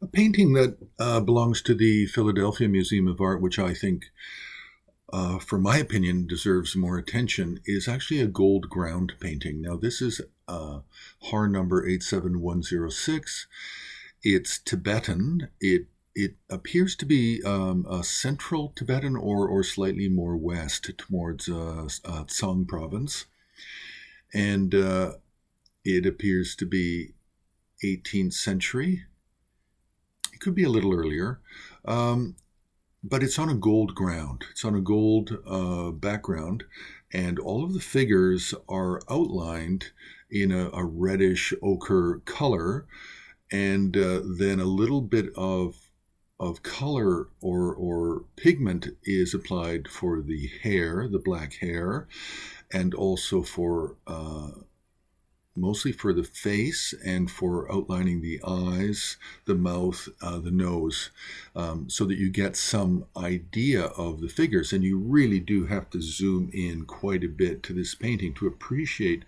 A painting that belongs to the Philadelphia Museum of Art, which I think, for my opinion, deserves more attention, is actually a gold ground painting. Now, this is HAR number 87106. It's Tibetan. It appears to be a central Tibetan or slightly more west towards Tsang province. And it appears to be 18th century. It could be a little earlier. Um, but it's on a gold ground. It's on a gold background, and all of the figures are outlined in a reddish ochre color, and then a little bit of color or pigment is applied for the hair, the black hair, and also for mostly for the face and for outlining the eyes, the mouth, the nose, so that you get some idea of the figures. And you really do have to zoom in quite a bit to this painting to appreciate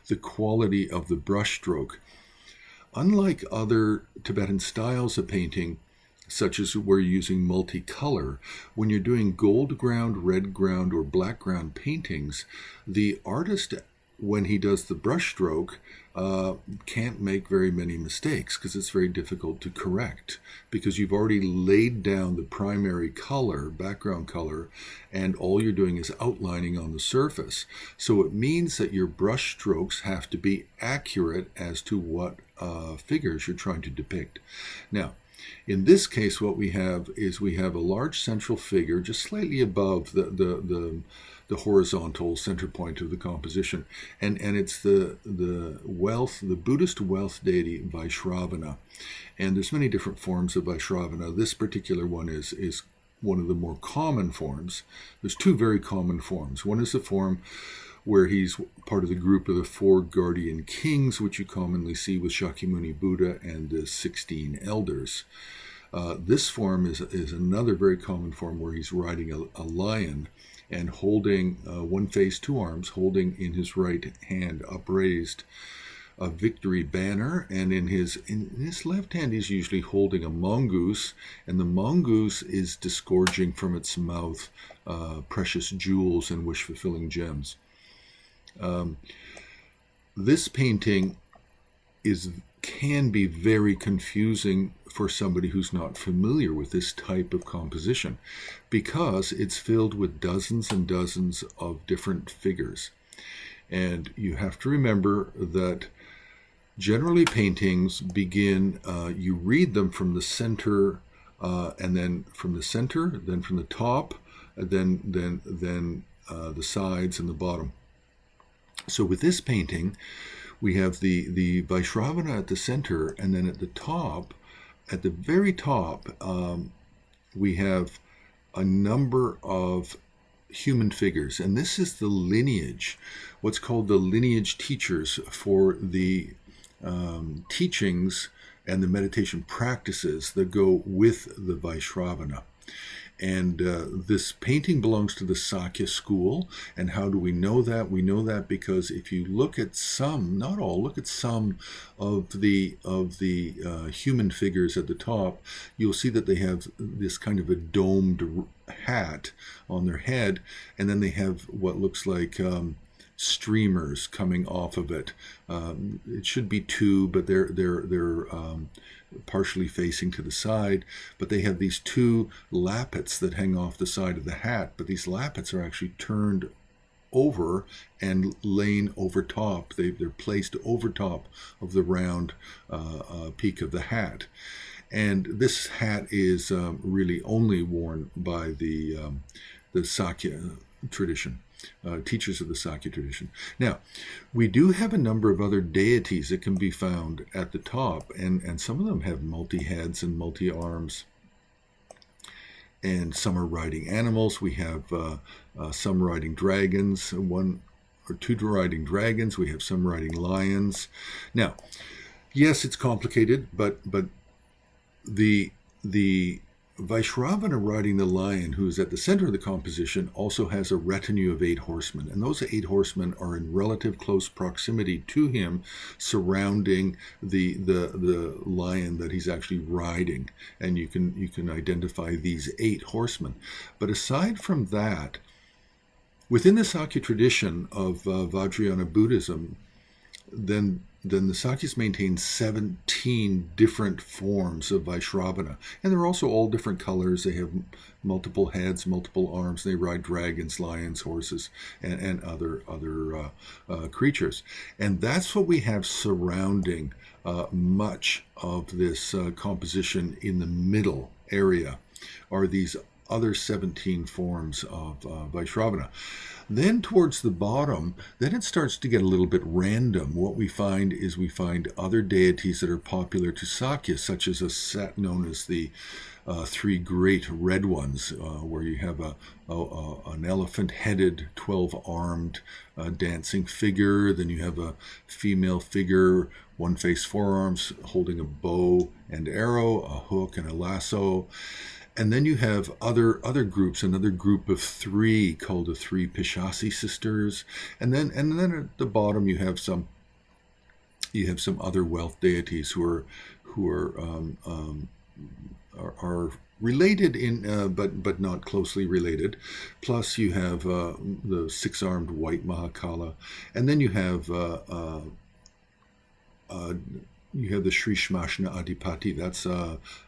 the quality of the brushstroke. Unlike other Tibetan styles of painting, such as we're using multicolor, when you're doing gold ground, red ground, or black ground paintings, the artist, when he does the brushstroke, can't make very many mistakes because it's very difficult to correct because you've already laid down the primary color, background color, and all you're doing is outlining on the surface. So it means that your brush strokes have to be accurate as to what figures you're trying to depict. Now, in this case, what we have is we have a large central figure just slightly above the horizontal center point of the composition, and it's the Buddhist wealth deity Vaishravana, and there's many different forms of Vaishravana. This particular one is one of the more common forms. There's two very common forms. One is the form where he's part of the group of the four guardian kings, which you commonly see with Shakyamuni Buddha and the 16 elders. This form is another very common form where he's riding a lion and holding one face, two arms, holding in his right hand upraised a victory banner, and in his left hand he's usually holding a mongoose, and the mongoose is disgorging from its mouth precious jewels and wish-fulfilling gems. This painting can be very confusing for somebody who's not familiar with this type of composition because it's filled with dozens and dozens of different figures. And you have to remember that generally paintings begin, you read them from the center, and then from the center, then from the top, then the sides and the bottom. So with this painting, we have the Vaishravana at the center, and then at the top, at the very top, we have a number of human figures. And this is the lineage, what's called the lineage teachers for the teachings and the meditation practices that go with the Vaishravana. And this painting belongs to the Sakya school. And how do we know that? We know that because if you look at some, not all, look at some of the human figures at the top, you'll see that they have this kind of a domed hat on their head, and then they have what looks like streamers coming off of it. It should be two, but they're partially facing to the side, but they have these two lappets that hang off the side of the hat, but these lappets are actually turned over and laying over top. They're placed over top of the round peak of the hat. And this hat is really only worn by the Sakya tradition. Teachers of the Sakya tradition. Now, we do have a number of other deities that can be found at the top, and some of them have multi-heads and multi-arms, and some are riding animals. We have some riding dragons, one or two riding dragons. We have some riding lions. Now, yes, it's complicated, but the Vaishravana riding the lion, who is at the center of the composition, also has a retinue of 8 horsemen. And those 8 horsemen are in relative close proximity to him, surrounding the lion that he's actually riding. And you can identify these 8 horsemen. But aside from that, within the Sakya tradition of Vajrayana Buddhism, then the Sakyas maintain 17 different forms of Vaishravana. And they're also all different colors. They have multiple heads, multiple arms. They ride dragons, lions, horses, and other creatures. And that's what we have surrounding much of this composition in the middle area, are these other 17 forms of Vaishravana. Then towards the bottom, then it starts to get a little bit random. What we find is we find other deities that are popular to Sakya, such as a set known as the 3 great red ones, where you have an elephant-headed, 12-armed dancing figure. Then you have a female figure, 1 face, 4 arms, holding a bow and arrow, a hook and a lasso. And then you have other groups, another group of 3 called the 3 Pishasi sisters, and then at the bottom you have some other wealth deities who are related in but not closely related. Plus you have the 6-armed white Mahakala, and then you have the Sri Shmashna Adipati. That's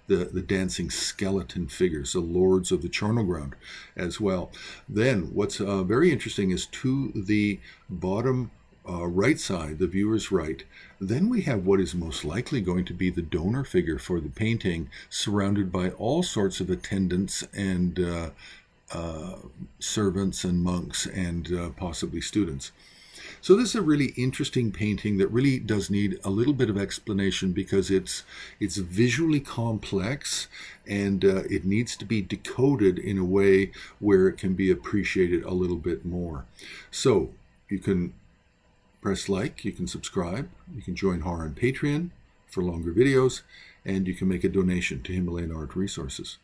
the dancing skeleton figures, the lords of the charnel ground as well. Then what's very interesting is to the bottom right side, the viewer's right, then we have what is most likely going to be the donor figure for the painting, surrounded by all sorts of attendants and servants and monks and possibly students. So this is a really interesting painting that really does need a little bit of explanation, because it's visually complex, and it needs to be decoded in a way where it can be appreciated a little bit more. So you can press like, you can subscribe, you can join HAR on Patreon for longer videos, and you can make a donation to Himalayan Art Resources.